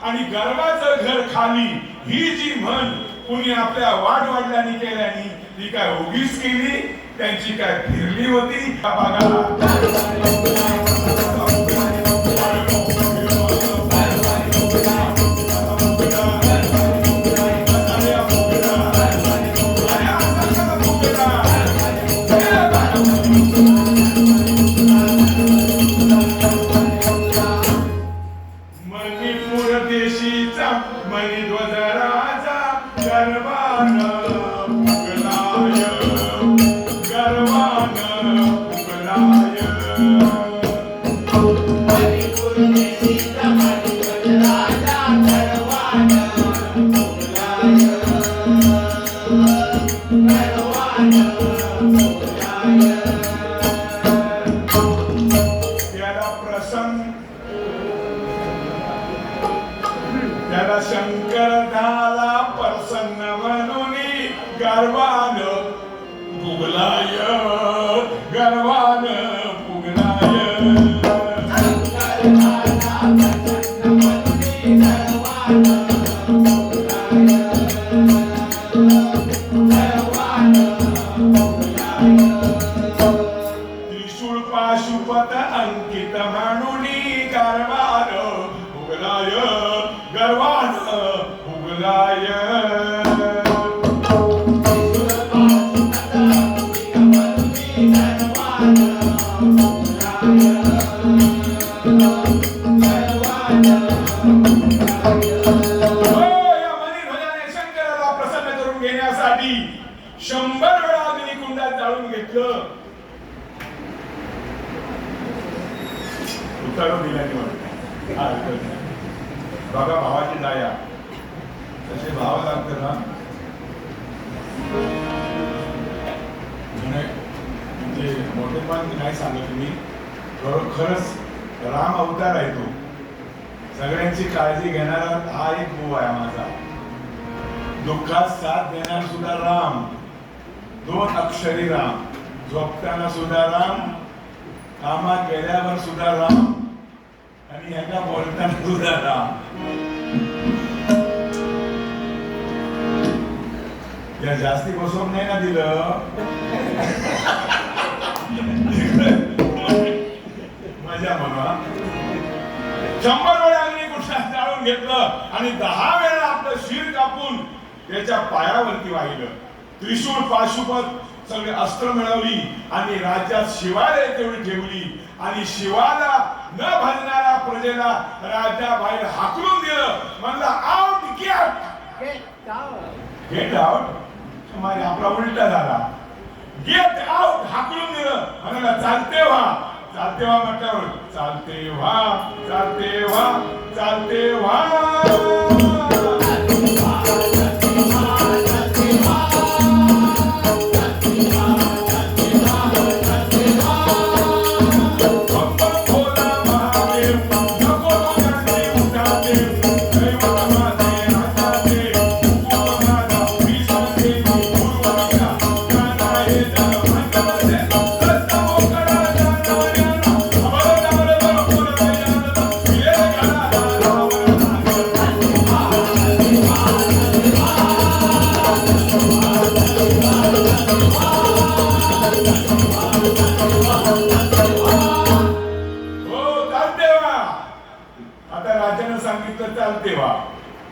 आणि गर्वाचं घर खाली ही जी म्हण कुणी आपल्या वाडवडिलांनी केल्यानी ती काय उगीच केली, त्यांची काय फिरली होती का बघा. त्याला शंकर झाला प्रसन्न म्हणून गर्वान फुगलाय, गर्वान फुगलाय. त्रिशूळ पाशुपत अंकित म्हणून गर्वान फुगलाय, गर्वान फुगलाय. प्रसन्न करून घेण्यासाठी 100 वेळा अग्निकुंडात जाळून घेतलं. उत्तर दिल्याने वाटत बघा भावाची दया तसे भाव लागतं ना. म्हणजे मोठेपण नाही सांगत मी, खरंच राम अवतार आहे तो. सगळ्यांची काळजी घेणारा हा एक भाऊ आहे माझा. दुःखात साथ देणारा सुद्धा राम, 2 अक्षरी राम. झोपताना सुद्धा राम, कामात गेल्यावर सुद्धा राम, आणि ह्याला बोलताना सुद्धा राम. या जास्ती बसवून नाही ना दिलं, मजा म्हणा. 100 वेळा अग्निकुंडात जाळून घेतलं आणि 10 वेळा आपलं शिर कापून त्याच्या पायावरती वाहिलं. त्रिशूळ पाशुपत सगळे अस्त्र मिळवली आणि राज्यात शिवालय तेवढी ठेवली आणि शिवाला न भजणाऱ्या प्रजेला राज्याबाहेर हाकलून दिलं. म्हणलं आउट, गेट आउट. आपला उलटा झाला. गेट आउट हाकलून दिलं. म्हणाला चालते व्हा, चालते व्हा म्हटल्यावर चालते व्हा, चालते व्हा, चालते व्हा.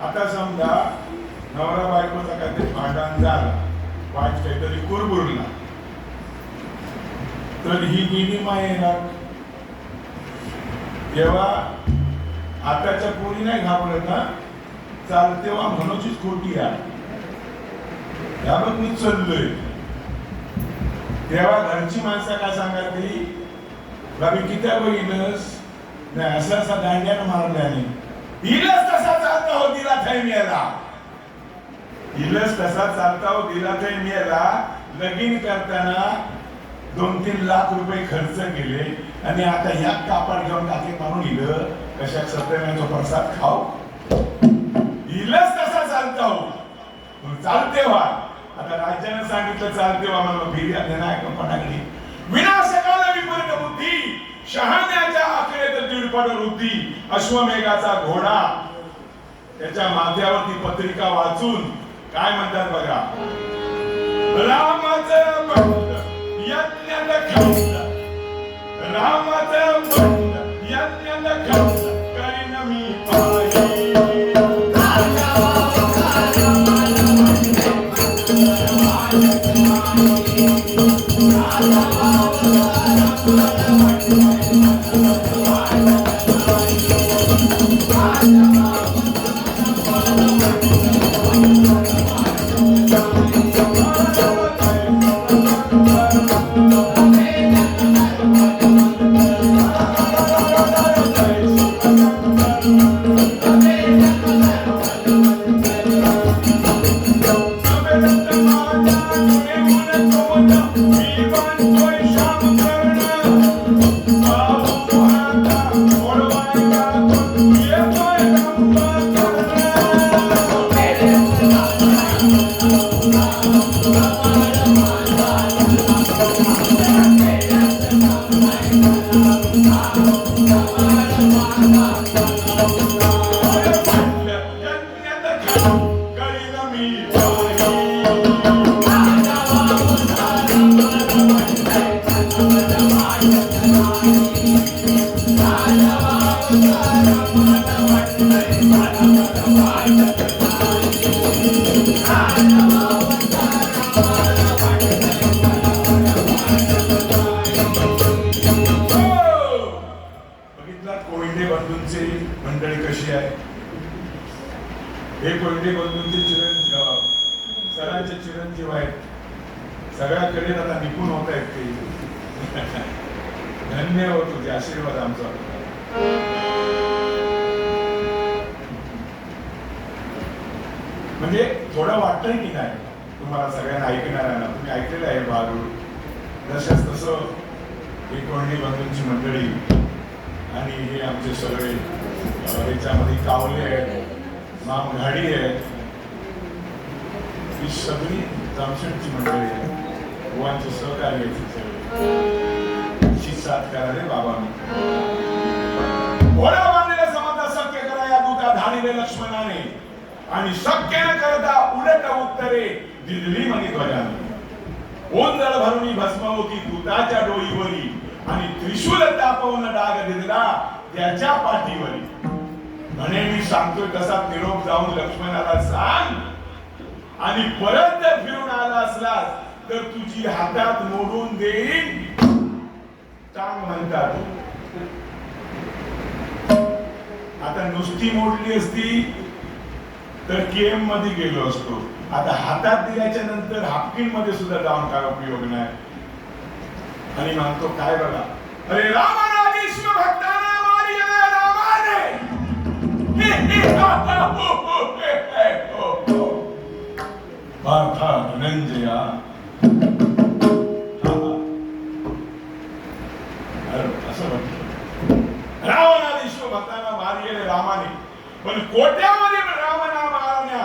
आता समजा नवरा बायकोचा काहीतरी भांडण झालं, वाईट काहीतरी कुरबुरला, तर ही विनिमय येणार. तेव्हा आताच्या पोरी नाही घाबरत ना, चालतेव्हा म्हणूचीच खोटी आहे. यावर मी चललोय तेव्हा घरची माणसं काय सांगायची, बाबी किती बघितलंस नाही, असा असा दांड्यानं मारल्याने इलच तसा चालता हो दिला थै मेला. इलस तसा चालता हो दिला थै मेला. लगीन करताना 2-3 लाख रुपये खर्च केले आणि आता ह्या कापड घेऊन काके मारून इलं कशा सत्यनारायणचा प्रसाद खाऊ. इलस तसा चालता हो चालते व्हा. आता राज्यानं सांगितलं चालते व्हा मला फिर्याद नायकपणाकडे. विनाशकाला विपरीत बुद्धी शहाण्याच्या आखरेत दीडपट वृद्धी. अश्वमेघाचा घोडा त्याच्या माथ्यावरती पत्रिका वाचून काय म्हणतात बघा. रामाचं बंद यज्ञात खंड. रामाचं बंद यज्ञात खंड करीन मी पायी. मंडळी कशी आहे. हे कोयटे बंधूंचे चिरंजीव सरांचे चिरंजीव आहेत. सगळ्याकडे आता निपुण होत आहेत ते. धन्य होत होते आशीर्वाद आमचा. म्हणजे थोडं वाटतंय की नाही तुम्हाला सगळ्यांना ऐकणाऱ्यांना. तुम्ही ऐकलेलं आहे बारूड जशाच तसं हे कोयटे बंधूंची मंडळी आणि हे आमचे सगळे याच्यामध्ये कावले आहेत, मामघाडी आहेत, ही सगळी जामशेटची मंडळी आहे. बुवांचे सहकार्य साथ कराले बाबांनी. घोडा बांधलेल्या समाजा शक्य करा या दूता धाडीले लक्ष्मणाने आणि शक्य न करता उलट उत्तरे दिली मनी ध्वजाने. ओंजळ भरुनी भस्म होती दूताच्या डोईवरी आणि त्रिशूल तापवून डाग दिला त्याच्या पाठीवरी. म्हणे मी सांगतोय तसा निरोप जाऊन लक्ष्मणाला सांग आणि परत जर फिरून आला असलास तर तुझी हातात मोडून देईन टांग म्हणतात. आता नुसती मोडली असती तर केम मध्ये गेलो असतो. आता हातात दिल्याच्या नंतर हापकिन मध्ये सुद्धा जाऊन काय उपयोग नाही. आणि म्हणतो काय बघा, अरे रामाना विष्णू भक्ताना मारी रामाने. पार्था धनंजया असं म्हटलं रावणा विष्णू भक्ताना मारी गेले रामाने. पण कोट्यावधी रामना मारण्या,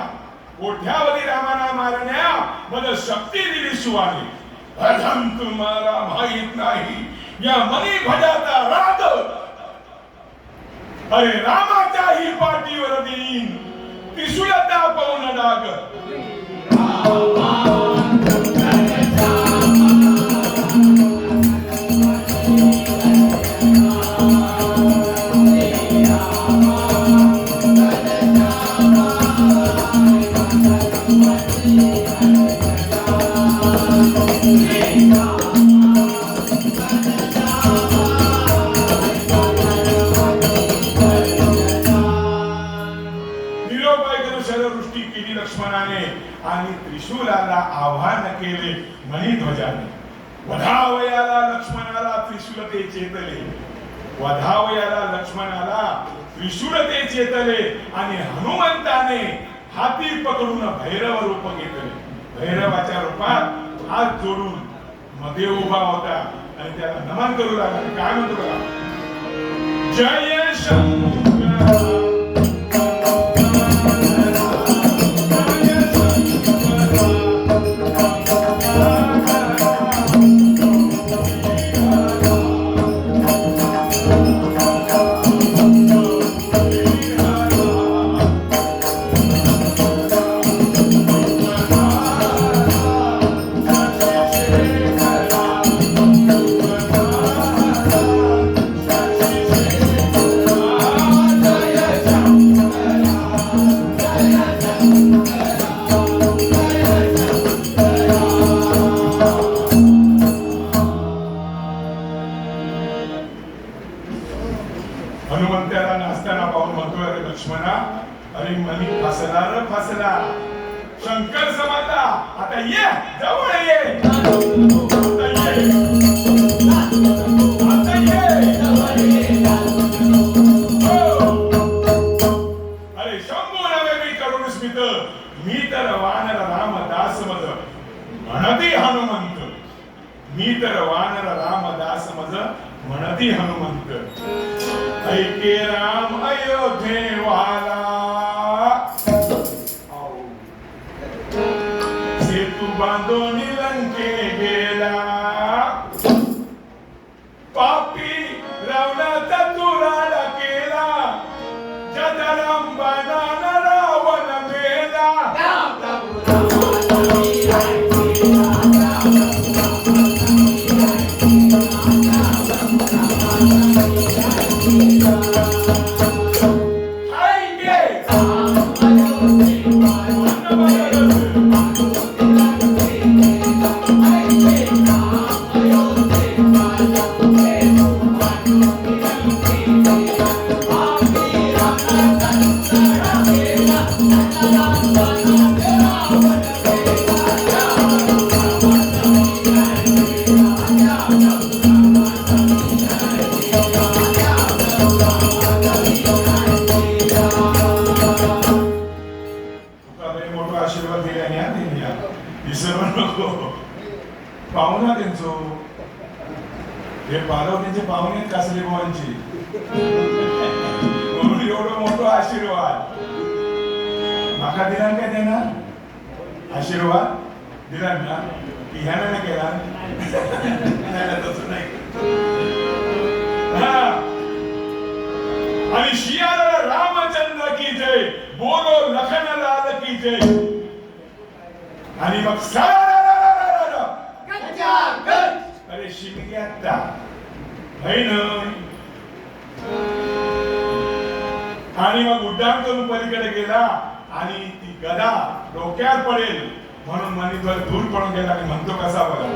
कोट्यावधी रामाना मारण्या मला शक्ती दिली शिवाने. अधम तुम्हाला माहित नाही या मनी भजाचा राग. अरे रामाच्याही पाठीवर देईन त्रिशूल तापवून डाग. आणि त्रिशूलाला आव्हान केले मणिध्वजाने. वधावयाला लक्ष्मणाला त्रिशूल ते चेतले. वधावयाला लक्ष्मणाला त्रिशूळ ते चेतले आणि हनुमंताने हाती पकडून भैरव रूप घेतले. भैरवाच्या रूपात हात जोडून मध्ये उभा होता आणि त्याला नमन करू लागला. काय म्हणतो बघा, जय शंकर हनुमंताला नाचताना पाहून म्हणतोय, अरे लक्ष्मणा, अरे मनी फसला रे फसला, शंकर समजला, आता ये जवळ ये, आता ये, आता ये, अरे शंभू नव्हे मी करुण स्मित, मी तर वानर रामदास मज म्हणती हनुमंत, मी तर वानर रामदास मज म्हणती हनुमंत. ऐके राम अयोध्येवाला, सेतू बांधून लंके गेला, पापी रावणाचा तुराडा केला, जगदंबाना रावण मेला. पाहुणा त्यांचो हे पार्वतीचे पाहुणे कसले भावांची म्हणून एवढं मोठं आशीर्वाद माका दिला काय देणार आशीर्वाद दिला ना की ह्यानं नाही केला तसं नाही. आणि शियाला रामचंद्र की जय, बोलो लखनलाल की जय. आणि मग अरे शिमग्याता आणि मग उड्डाण करून पलीकडे गेला आणि ती गदा डोक्यावर पडेल म्हणून मणिध्वज दूर पडून गेला आणि म्हणतो कसा बघा,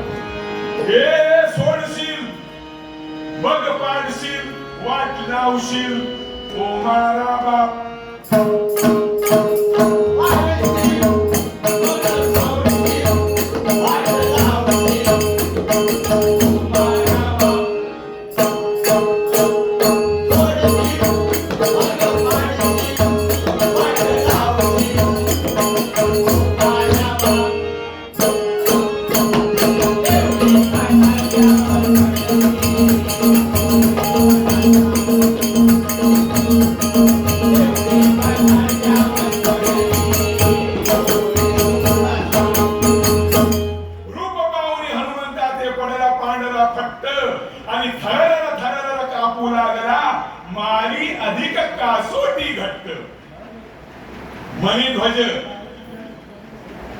हे सोडशील बघ पाडशील वाट लावशील ओ मारा बाप. आणि थरर कापू लागला मारी अधिक कासोटी घट्ट. मणिध्वज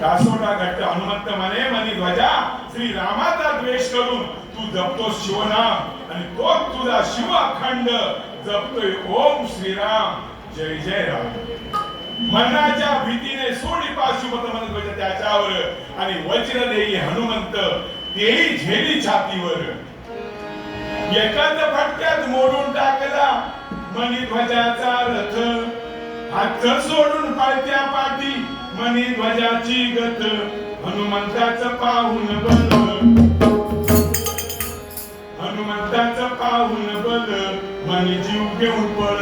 कासोटा घट्ट. हनुमंत म्हणे मणिध्वजा श्री रामाचा द्वेष करून तू जपतो शिवनाम आणि तो तुझा शिव अखंड जपतोय ओम श्रीराम जय जय राम. मरणाच्या भीतीने सोडी पाशुपत मणिध्वज त्याच्यावर आणि वज्र देई हनुमंत तेही झेली छातीवर. एकाच फटक्यात मोडून टाकला मणिध्वजाचा रथ. हात सोडून पाळत्या पाठी मणिध्वजाची गत. हनुमंताचं पाहून बल, हनुमंताचं पाहून बल मनी जीव घेऊन पळ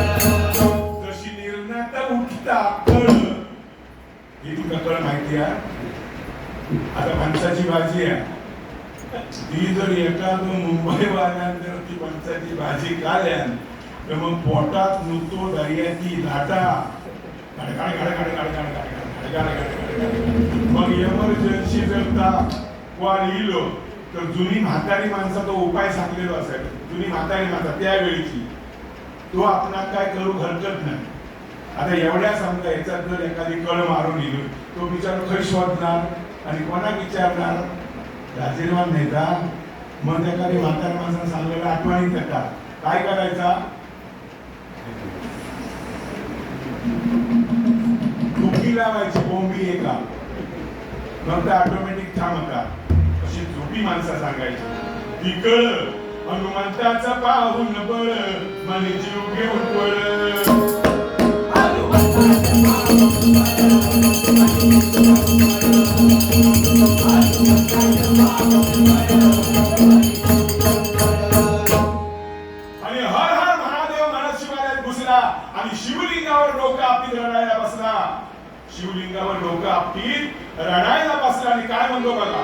जशी निर्णात उठता कळ ही तुला कळ माहिती आहे. आता माणसाची भाजी आहे ती जर एखाद मुंबई वाल्यानंतर ती माणसाची भाजी खाल्यान तर मग पोटात नुसतो दर्याची लाटा मग एमर्जन्सी जर वार इलो तर जुनी म्हातारी माणसा तो उपाय सांगलेलो असेल. जुनी म्हातारी माणसा त्यावेळीची तो आपणाला काय करू हरकत नाही. आता एवढ्या समजा याच्यात जर एखादी कळ मारून येईल तो बिचार खय शोधणार आणि कोणाक विचारणार. राजीनामा नेता मग एखादी म्हातारी माणसाने सांगलेलं आठवणीत येतात. काय करायचा झोपी लावायची बोंबी एका मग ते ऑटोमॅटिक थांबतात. अशी झोपी माणसं सांगायची ती कळ हनुमंताचा पाहून बळ मनी जीव घेऊन पळ आणि हर हर महादेव म्हणत शिवालयात घुसला आणि शिवलिंगावर डोकं आपटीत रडायला बसला. शिवलिंगावर डोकं आपटीत रडायला बसला आणि काय म्हणतो बघा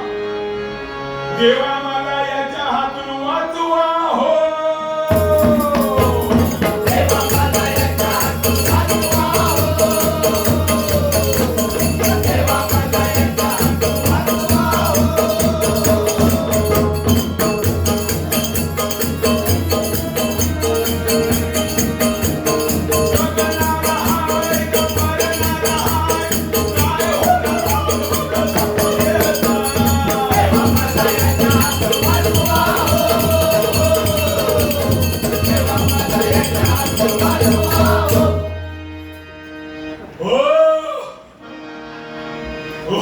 देवा मला याच्या हातून वाचवा हो देवा मला याच्या हातून वाचवा हो देवा मला याच्या हातून वाचवा हो.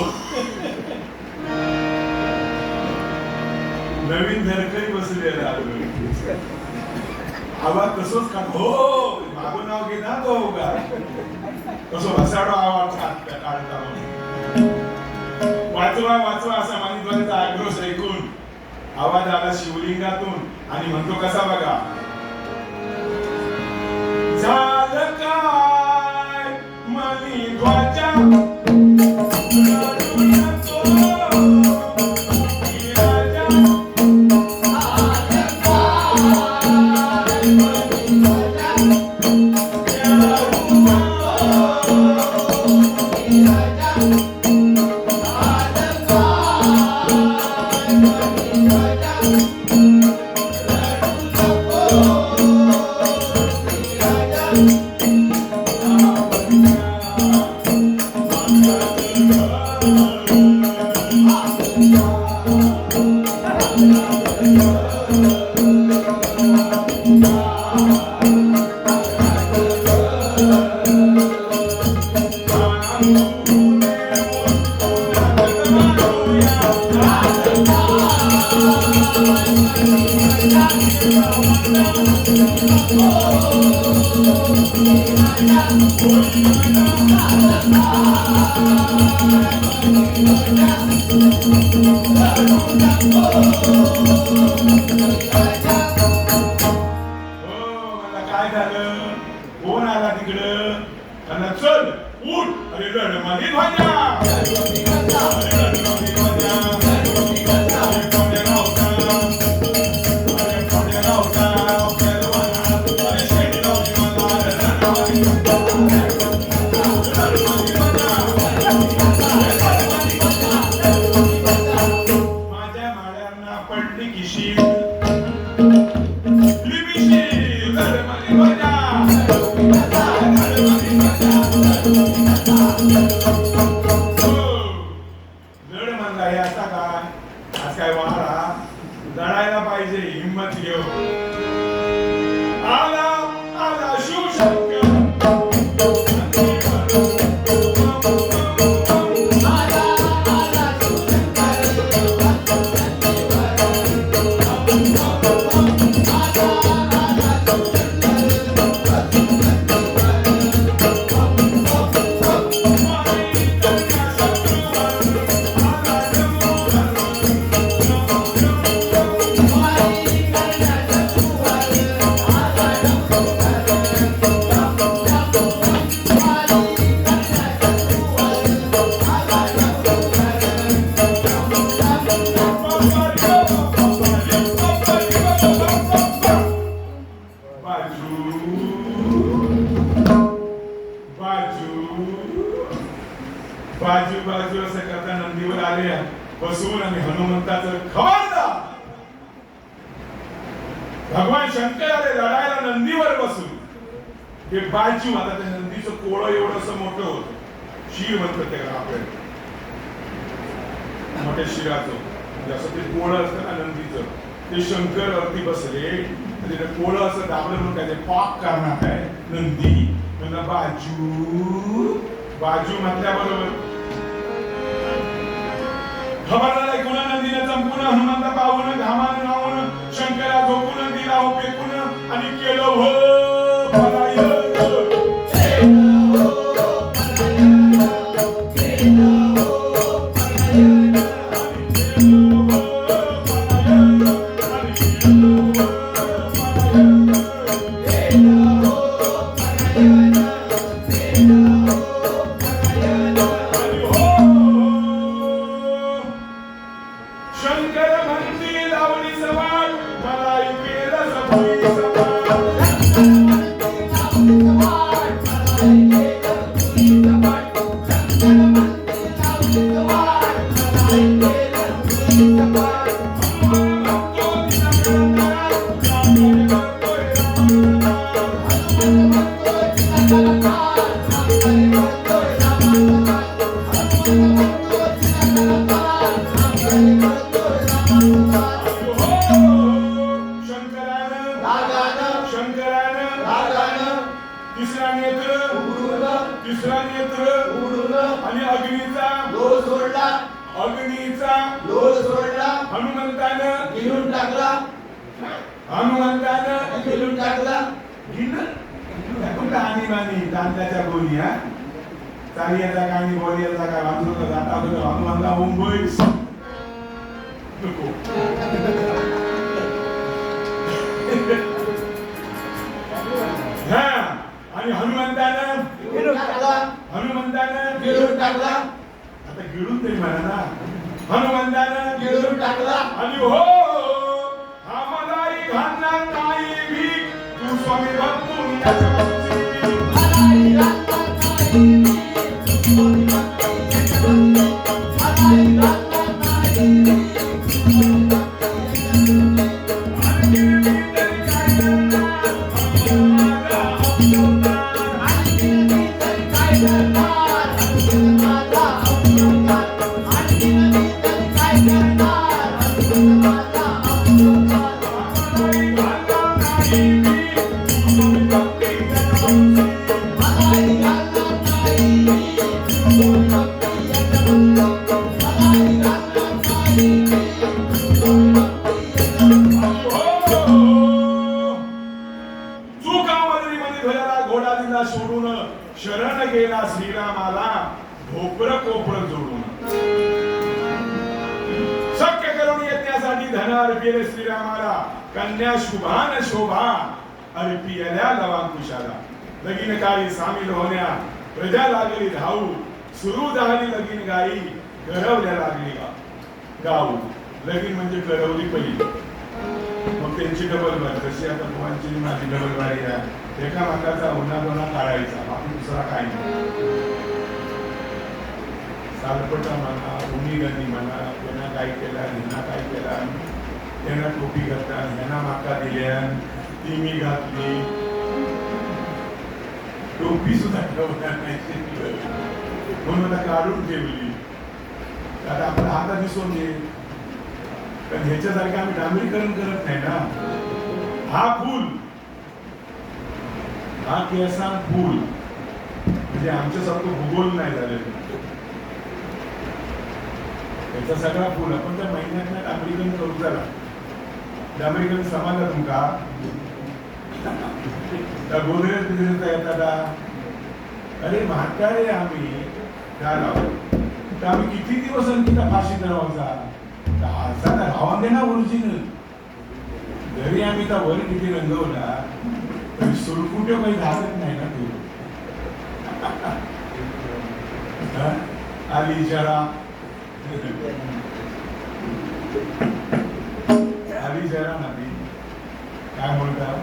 नवीन धरकरी बसलेला आवाज तसंच का हो मागून नाव घे ना तो का तसं वसाडो आवाज काढता वाचवा वाचवा असा मानितवाचा आक्रोश ऐकून आवाज आला शिवलिंगातून आणि म्हणतो कसा बघा झालं काय मनी ध्वजा काय झालं कोण आला तिकडं त्यांना चल उठ अरे रणमाली ध्वजा लढायला पाहिजे हिम्मत घेऊ आला आला शिवशंकर बसवून आणि हनुमंताचं खबरदार भगवान शंकराने लढायला नंदीवर बसून ते बाजू आता त्या नंदीचं कोळं एवढंसं मोठं होतं, शिर म्हणतात त्याला आपल्याला, मोठ्या शिराचं जसं ते कोळं असतं ना नंदीचं, ते शंकर वरती बसले, ते कोळं असं दाबलं म्हणून काय ते पाक करणार आहे नंदी म्हणला बाजू बाजू म्हटल्याबरोबर खबरदार ऐकून नंदीने चंपून हनुमंत पाहून घामानं गाऊन शंकरा झोपून दिला हो पेकून आणि केलं हो फलाय काढून ठेवली आता आपला हात दिसून घे पण ह्याच्यासारखं आम्ही डांबरीकरण करत नाही ना हा फूल हा केसा फूल म्हणजे आमच्यासारखं भूगोल नाही झालेलं याचा सगळा फूल आपण त्या महिन्यात डांबरीकरण करू झाला डांबरीकरण समाजा तुमका त्या गोदरेज येतात अरे म्हातारे आम्ही तर आम्ही किती दिवस आणखी त्या फाशी धरावाचा राहून दे ना ओरिजिनल जरी आम्ही त्या वर किती रंगवला तरी सुरकुट्यो काही झालंच नाही ना तू आली जरा आली जरा ना ती काय म्हणतात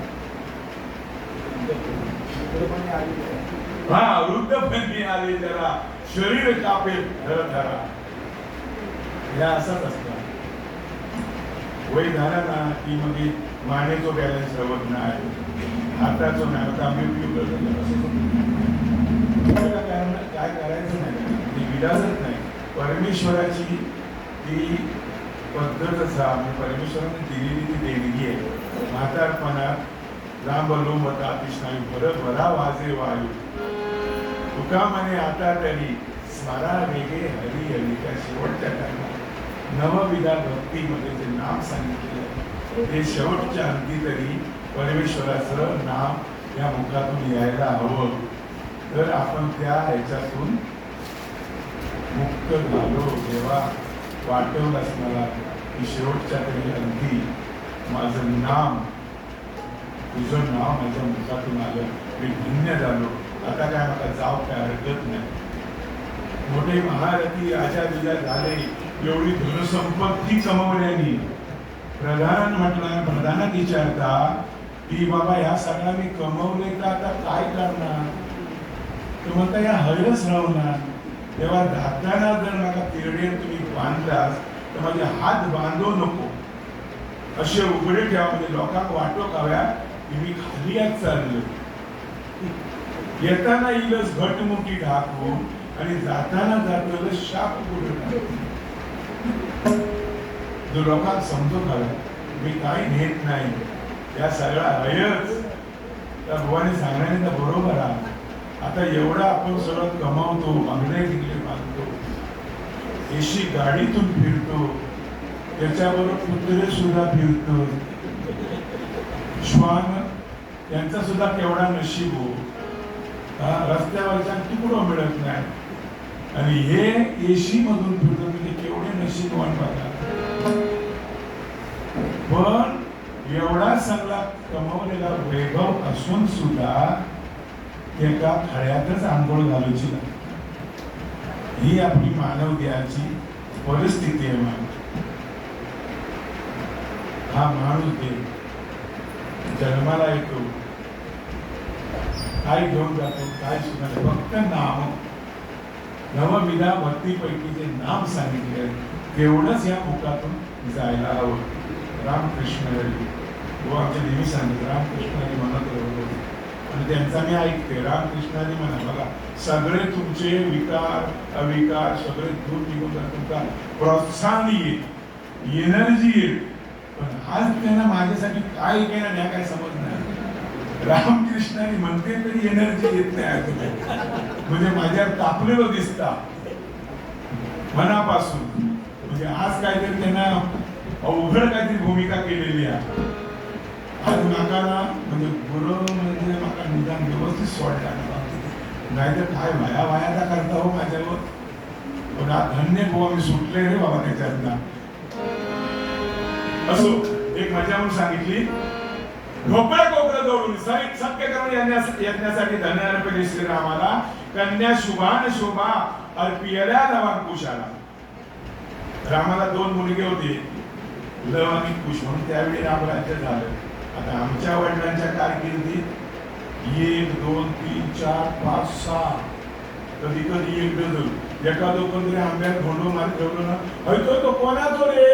हा वृद्धपणी आले जरा शरीर कापेल धरा या असाच असतात. वय झाला ना की मग मानेचो बॅलन्स रवत नाही, हाताचो नाही. आता आम्ही काय करायचं नाही, ती विलासच नाही. परमेश्वराची ती पद्धतच म्हणजे परमेश्वराने दिलेली ती देणगी आहे. म्हातारपणात लांब लोंबता कृष्णायू भरत भरा वाजे वायू तुका म्हणे आता तरी स्मरा वेगे हरी हरी. त्या शेवटच्या टाइमात नवविधा भक्तीमध्ये जे नाम सांगितलेलं ते शेवटच्या अंती तरी परमेश्वराचं नाम या मुखातून यायला हवं. तर आपण त्या ह्याच्यातून मुक्त झालो. तेव्हा वाटवलंच मला की शेवटच्या तरी अंती माझं नाम, तुझं नाव माझ्या मुखातून आलं, मी धन्य झालो. आता काय मला जाव काय हरकत नाही. मोठे महारथी राजा बिजा झाले, एवढी धनसंपत्ती कमवल्यानी प्रधान म्हटलं, प्रधानात विचारता की बाबा ह्या सगळ्या मी कमवले तर आता काय करणार? तो म्हणता या हरच राहणार. तेव्हा जाताना जर मला तिरडे तुम्ही बांधलास तर माझे हात बांधू नको, असे उघडे ठेवा, म्हणजे लोकांना वाटो काव्या की मी खाली आज चाललो. येताना येईलच घटमुठी ढाकून आणि जाताना जातो शाप पुढे टाकून. जो लोकांना समजू काव्या मी काही नेत नाही, या सगळा हयच त्या भगवाने सांगण्याने तर बरोबर आहे. आता एवढा आपण सगळं कमावतो, बंगले तिकडे बांधतो, एशी गाडीतून फिरतो, त्याच्याबरोबर कुत्रे सुद्धा फिरतो, श्वान यांचा सुद्धा केवढा नशीब हो. रस्त्यावरच्या तुकडं मिळत नाही आणि हे एशी मधून फिरतो, म्हणजे केवढे नशीबवान बघा. पण एवढा सगळा कमावलेला वैभव असून सुद्धा एका खड्यातच आंघोळ घालूची नाही. ही आपली मानव देहाची परिस्थिती आहे. हा माणूस दे जन्माला येतो, काय घेऊन जातो काय सुद्धा फक्त नाम. नवविधा भक्तीपैकी जे नाम सांगितले तेवढंच या मुखातून जायला हवं. रामकृष्ण हरी व आमच्या नेहमी सांगितलं रामकृष्ण हरी म्हणत होते आणि त्यांचा मी ऐकते. रामकृष्णाने म्हणा बघा सगळे तुमचे विकार अविकार सगळे दूर निघून तुमचा प्रोत्साहन येईल, एनर्जी येईल. पण आज त्यांना माझ्यासाठी काय केलं नाही काय समज नाही. रामकृष्णाने म्हणते तरी एनर्जी येत नाही. म्हणजे माझ्यावर तापलेलं दिसता मनापासून. म्हणजे आज काहीतरी त्यांना अवघड काहीतरी भूमिका केलेली आहे. आज माका म्हणजे गुरु म्हणजे माका निदान व्यवस्थित सोडला, नाहीतर काय वाया वायाचा करता हो माझ्यावर. पण आज धन्य बुवा मी सुटले रे बाबा त्याच्यातला. असो एक मजा म्हणून सांगितली. ढोकळा कोकळा जोडून सत्य करून यज्ञासाठी धन्य अर्पले श्रीरामाला, कन्या शुभान शोभा अर्पियल्या लवांकुशाला. रामाला 2 मुलगे होते, लव आणि कुश, म्हणून त्यावेळी रामराज्य झालं. आता आमच्या वडिलांच्या कारकिर्दीत 1 2 3 4 5 6 कधी कधी 1 डझन एखादं कोणतरी आंब्यात घोंडो मार ठेवलं ना, तो कोणाचो रे?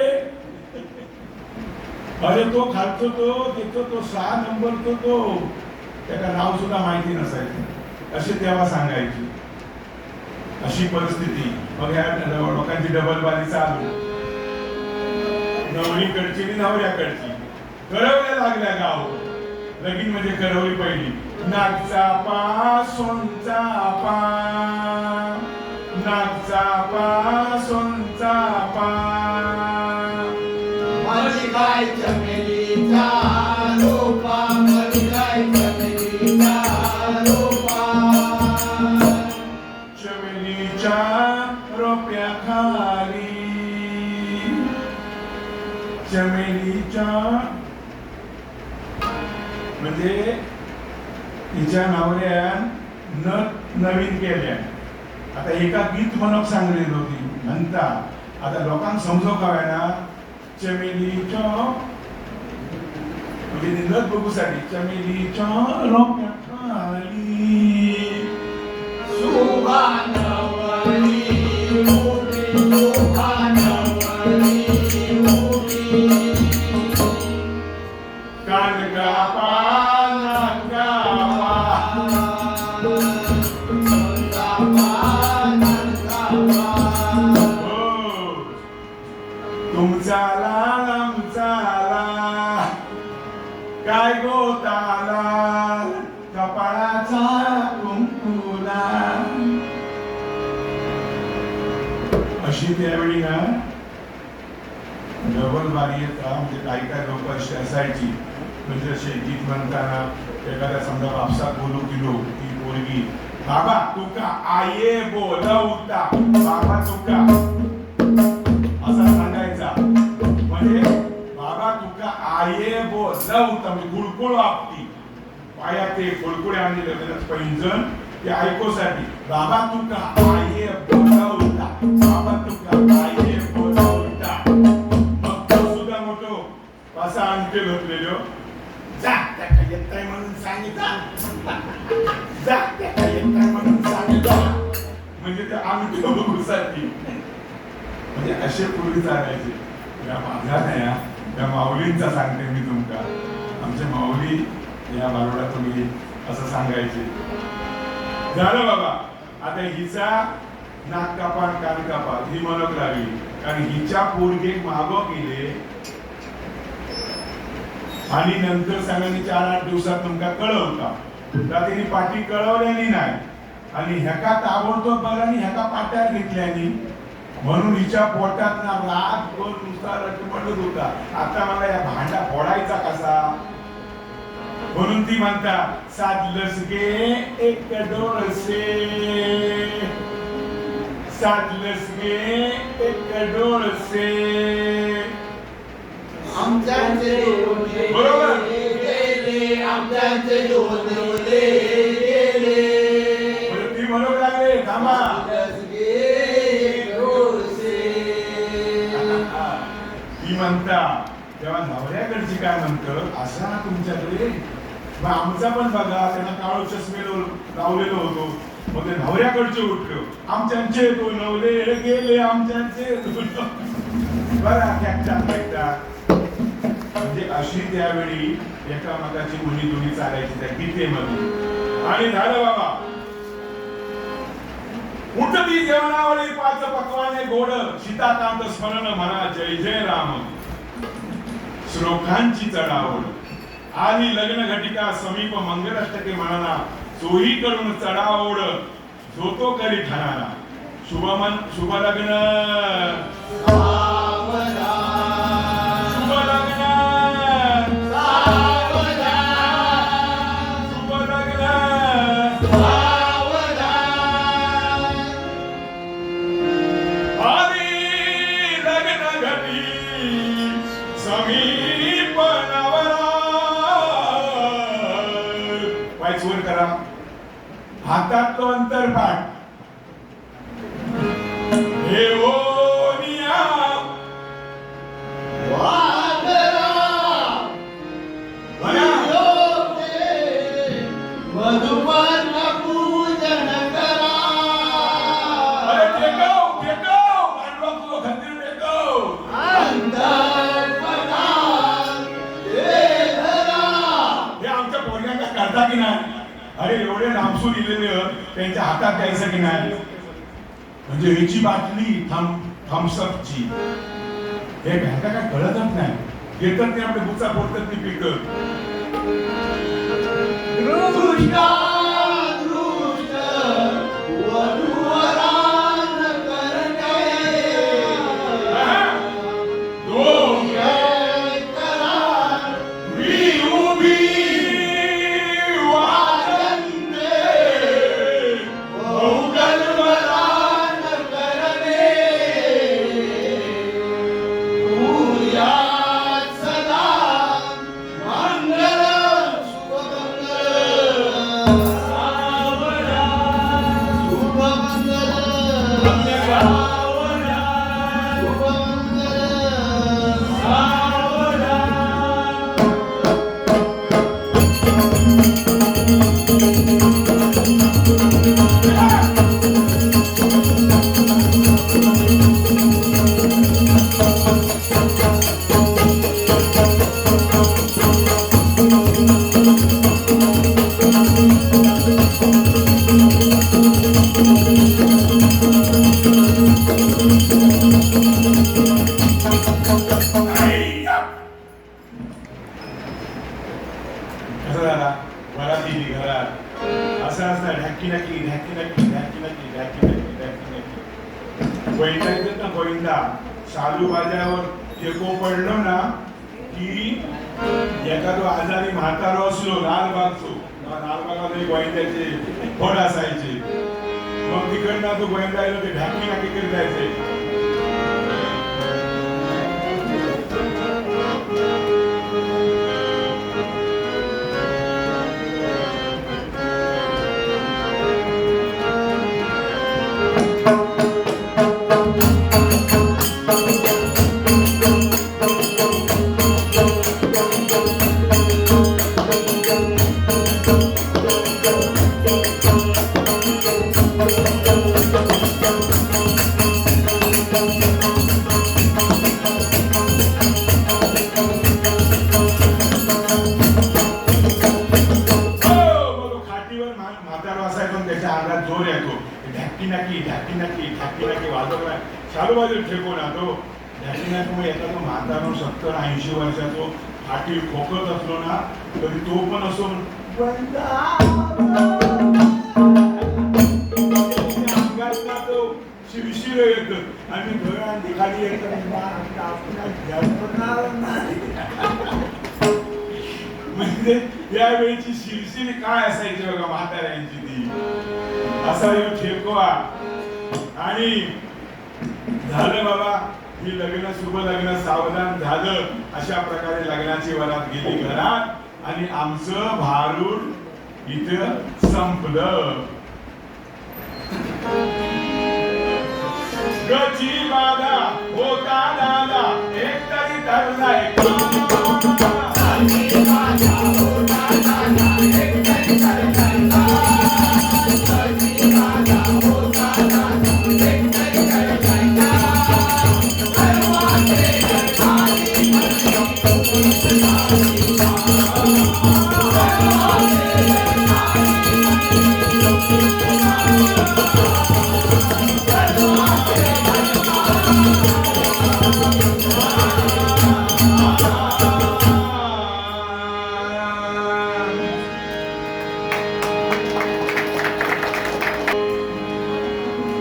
अरे तो खालचो तो तिथं तो 6 नंबरचो तो, त्याला नाव सुद्धा माहिती नसायचं. असे तेव्हा सांगायची. अशी परिस्थिती. मग या लोकांची डबलबाजी चालू, नवरीकडची आणि नवऱ्याकडची. करवल्या लागल्या गाव. लगीन म्हणजे करवली पहिली. नागचापा सोनचापा, नागचापा सोनचापा, मलिकाय चमेलीचा रोपा, मलिकाय चमेलीचा रोपा, चमेलीच्या रोप्याखाली, चमेलीच्या म्हणजे तिच्या नवऱ्यान नवीन केल्या. आता एका गीत म्हणून सांगलेली होती म्हणता. आता लोकांना समजव का ना, चमेलीच्या म्हणजे नथ बघूसाठी चमेलीच्या रोप्याखाली शोभा नवरी मोठी शोभा नवरी. कानकापा नानकापा हो तुमचा लाल आमचा लाल काय गोताला कपाळाचा कुंकुला अशी त्यावेळी ना डबल बारीचा म्हणजे काही लोक अशी असायची म्हणजे शेतीत म्हणताना एखाद्या समजा बापसात बोलू गेलो ती पोरगी बाबा तुका आये बोलवता बाबा तुका असा सांगायचा म्हणजे बाबा तुका आये बोलवता म्हणजे गुळकुळ आपती पाया ते गुळकुळे आणले पैंजण ते ऐकोसाठी बाबा तुका आये बोलवता बाबा तुका आये बोलवता मग तो सुद्धा मोठो असा अंगठे घातलेलो जा त्याला येत नाही म्हणून सांगितलं जा त्याला येत नाही म्हणून सांगितलं म्हणजे ते अंगठी बघूसाठी म्हणजे असे पूर्वी चालायचे या माझा नाही त्या माऊलींचा सांगते मी तुमका आमचे माऊली या बारोडा तुम्ही असं सांगायचे झालं बाबा आता हिचा नाक कापा कान कापा ही मनक लागली कारण हिच्या पोरगे मागो गेले आणि नंतर सगळ्यांनी 4-8 दिवसात तुमका कळवता तिने पाठी कळवल्यानी नाही आणि ह्याका ताबडतोब बघानी ह्याका पाट्यात घेतल्यानी म्हणून हिच्या पोटात ना रातभर नुसता रटमटत होता आता मला या भांडा फोडायचा कसा म्हणून ती म्हणता साधलंस गे एक डोळसे साधलंस गे एक डोळसे आमच्याचे बरोबर गेले आमच्याचे डोले गेले ती म्हणू लागले थांबा ती म्हणता तेव्हा नवऱ्याकडची काय म्हणतं असा ना तुमच्याकडे मग आमचा पण बघा त्यांना काळो चष्मे लावलेलो होतो मग ते नवऱ्याकडचे उठलो आमच्याचे तो नवले गेले आमच्याचे बरं म्हणजे अशी त्यावेळी एकामेकाची मुली दुनी चालायची त्या गीतेमध्ये आणि झालं बाबा उठती जेवणावळी 5 पक्वाने गोड सीताकांत स्मरण म्हणा जय जय राम श्लोकांची चढावड आणि लग्न घटिका समीप मंगलाष्टके म्हणा चोही करून चढावड जो तो करी ठराना शुभ लग्न हातात तो अंतरपाठ हे ओ निया वादरा मधुवन पूजन करा अरे टेकव मांडवा तू खंदीर टेकव अंतरपणा हे धरा हे आमच्या पोरग्यांना करता की नाही अरे एवढे नामसून लिहिलेले त्यांच्या हातात द्यायचं की नाही म्हणजे ह्याची बाटली थम्सअपची हे घ्यायला काय कळतच नाही घेतात ते आपले बुचा पोटतात ती पिकं सदा मंगल शुभ मंगल शालू बाजावर टेको पडलो ना की एखादो आजारी म्हातारो असलो लालबागचो लालबागात गोंयच्याचे फळ असायचे मग तिकडनं तो गोंयला आलो ते ढाकी नाकी करीत जायचे चालू बाजू ठेको ना तो ढाकीनाकमुळे एखादा म्हातारो 70-80 वर्षाचो हाटी खोकत असलो ना तरी तो पण असो अंगात तो शिरशिर येत आणि घरांची खाली येत म्हणजे यावेळीची शिरशिरी काय असायची बघा म्हाताऱ्यांची ती असा यो ठेकवा आणि झालं बाबा ही लग्न शुभ लग्न सावधान झालं अशा प्रकारे लग्नाची वरात गेली घरात आणि आमचं भारूड इथं संपलं गची बाधा होता दादा एक तरी धरलाय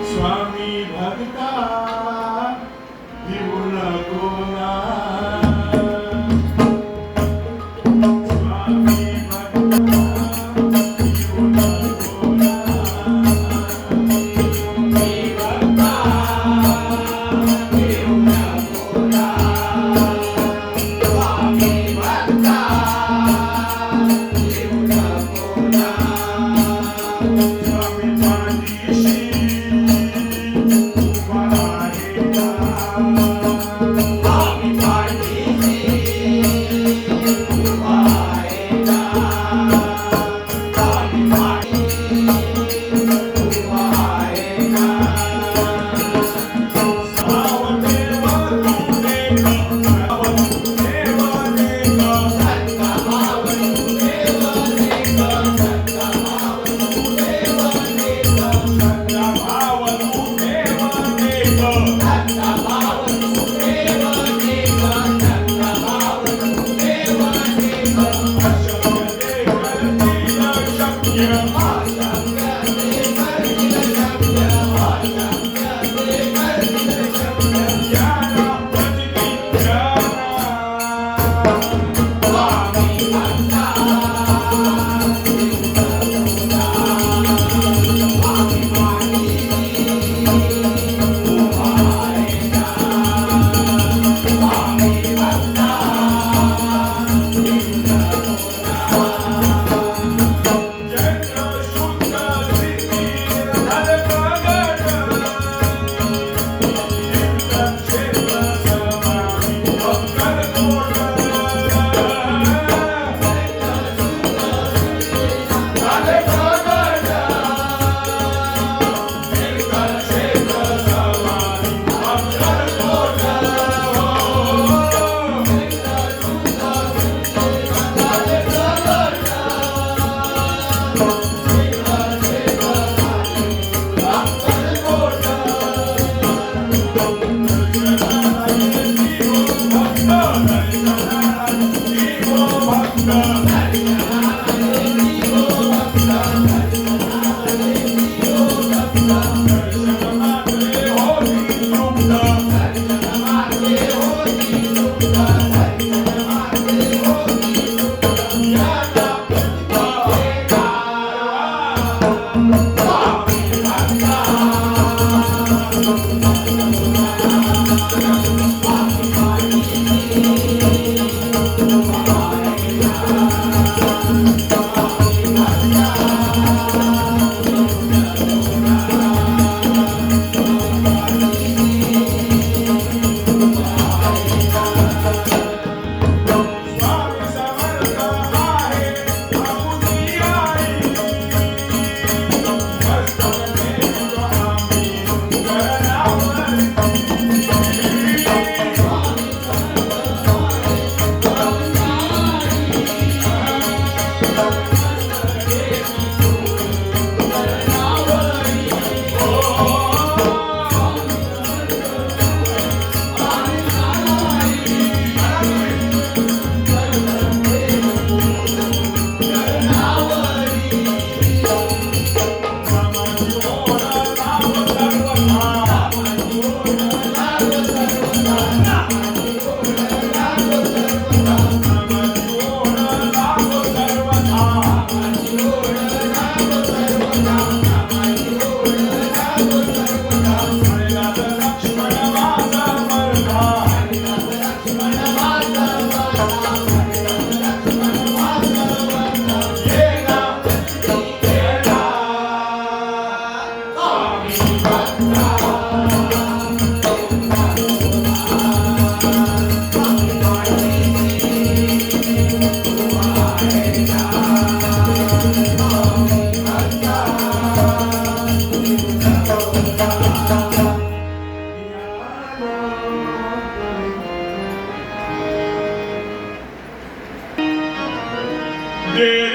स्वामी भक्ता देऊ नको ना स्वामी भक्ता देऊ नको ना स्वामी भक्ता देऊ नको ना